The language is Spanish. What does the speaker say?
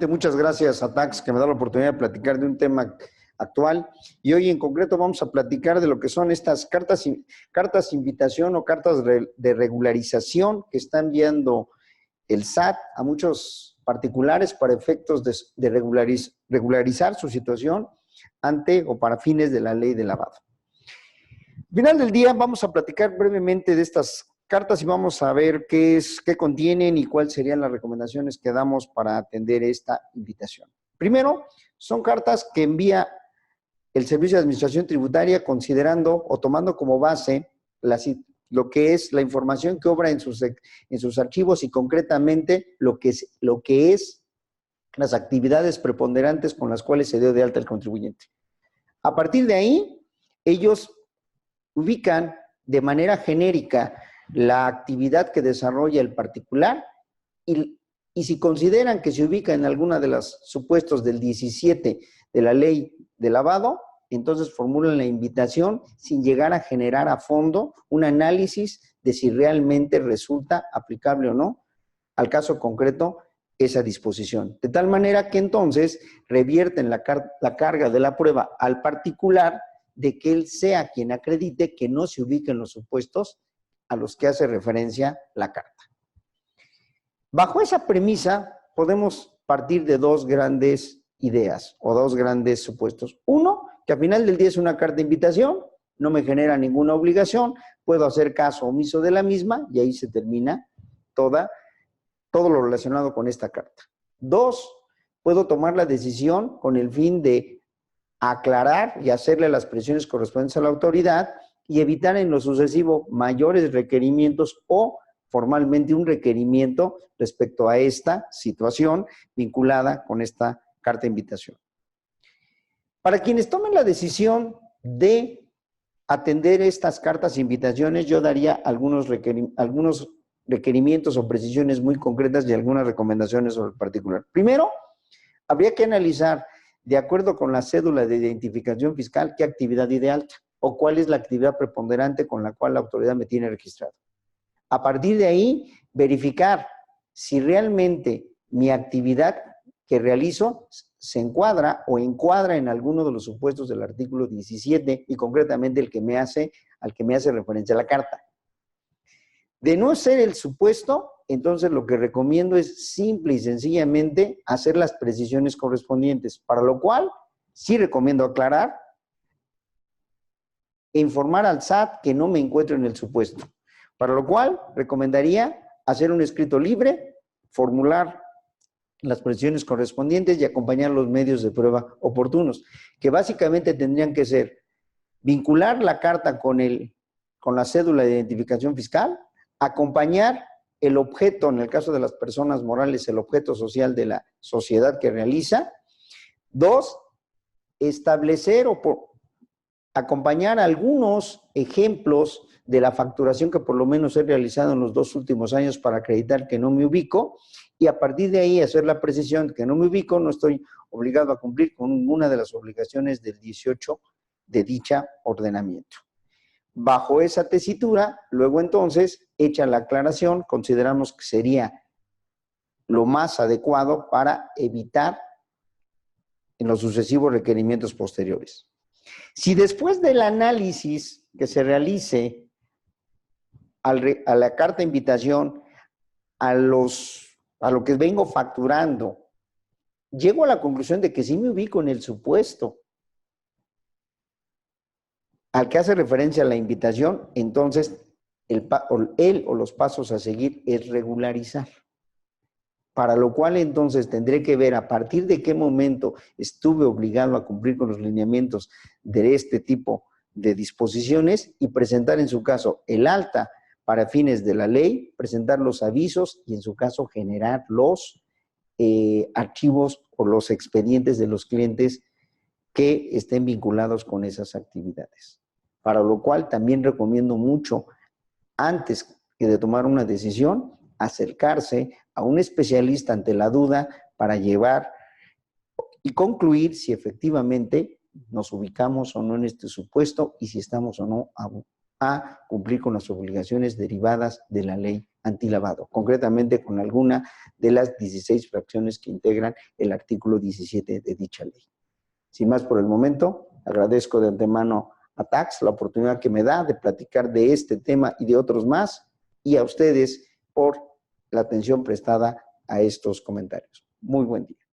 Nuevamente, muchas gracias a Tax, que me da la oportunidad de platicar de un tema actual. Y hoy en concreto vamos a platicar de lo que son estas cartas invitación o cartas de regularización que está enviando el SAT a muchos particulares para efectos de regularizar su situación ante o para fines de la ley de lavado. Al final del día vamos a platicar brevemente de estas cartas y vamos a ver qué contienen y cuáles serían las recomendaciones que damos para atender esta invitación. Primero, son cartas que envía el Servicio de Administración Tributaria considerando o tomando como base lo que es la información que obra en sus archivos y concretamente lo que es las actividades preponderantes con las cuales se dio de alta el contribuyente. A partir de ahí, ellos ubican de manera genérica la actividad que desarrolla el particular y si consideran que se ubica en alguna de los supuestos del 17 de la ley de lavado, entonces formulan la invitación sin llegar a generar a fondo un análisis de si realmente resulta aplicable o no al caso concreto esa disposición. De tal manera que entonces revierten la carga de la prueba al particular de que él sea quien acredite que no se ubica en los supuestos a los que hace referencia la carta. Bajo esa premisa podemos partir de dos grandes ideas o dos grandes supuestos. Uno, que al final del día es una carta de invitación, no me genera ninguna obligación, puedo hacer caso omiso de la misma y ahí se termina todo lo relacionado con esta carta. Dos, puedo tomar la decisión con el fin de aclarar y hacerle las presiones correspondientes a la autoridad y evitar en lo sucesivo mayores requerimientos o formalmente un requerimiento respecto a esta situación vinculada con esta carta de invitación. Para quienes tomen la decisión de atender estas cartas e invitaciones, yo daría algunos requerimientos o precisiones muy concretas y algunas recomendaciones sobre el particular. Primero, habría que analizar, de acuerdo con la cédula de identificación fiscal, qué actividad de alta o cuál es la actividad preponderante con la cual la autoridad me tiene registrado. A partir de ahí, verificar si realmente mi actividad que realizo se encuadra en alguno de los supuestos del artículo 17 y concretamente al que me hace referencia la carta. De no ser el supuesto, entonces lo que recomiendo es simple y sencillamente hacer las precisiones correspondientes, para lo cual sí recomiendo aclarar e informar al SAT que no me encuentro en el supuesto, para lo cual recomendaría hacer un escrito libre, formular las precisiones correspondientes y acompañar los medios de prueba oportunos, que básicamente tendrían que ser vincular la carta con la cédula de identificación fiscal, acompañar el objeto, en el caso de las personas morales, el objeto social de la sociedad que realiza. Dos, establecer acompañar algunos ejemplos de la facturación que por lo menos he realizado en los 2 últimos años para acreditar que no me ubico y a partir de ahí hacer la precisión que no me ubico, no estoy obligado a cumplir con ninguna de las obligaciones del 18 de dicha ordenamiento. Bajo esa tesitura, luego entonces, hecha la aclaración, consideramos que sería lo más adecuado para evitar en los sucesivos requerimientos posteriores. Si después del análisis que se realice a la carta de invitación, a lo que vengo facturando, llego a la conclusión de que sí me ubico en el supuesto al que hace referencia a la invitación, entonces él o los pasos a seguir es regularizar. Para lo cual entonces tendré que ver a partir de qué momento estuve obligado a cumplir con los lineamientos de este tipo de disposiciones y presentar en su caso el alta para fines de la ley, presentar los avisos y en su caso generar los archivos o los expedientes de los clientes que estén vinculados con esas actividades. Para lo cual también recomiendo mucho, antes de tomar una decisión, acercarse a un especialista ante la duda para llevar y concluir si efectivamente nos ubicamos o no en este supuesto y si estamos o no a cumplir con las obligaciones derivadas de la ley antilavado, concretamente con alguna de las 16 fracciones que integran el artículo 17 de dicha ley. Sin más por el momento, agradezco de antemano a Tax la oportunidad que me da de platicar de este tema y de otros más, y a ustedes por la atención prestada a estos comentarios. Muy buen día.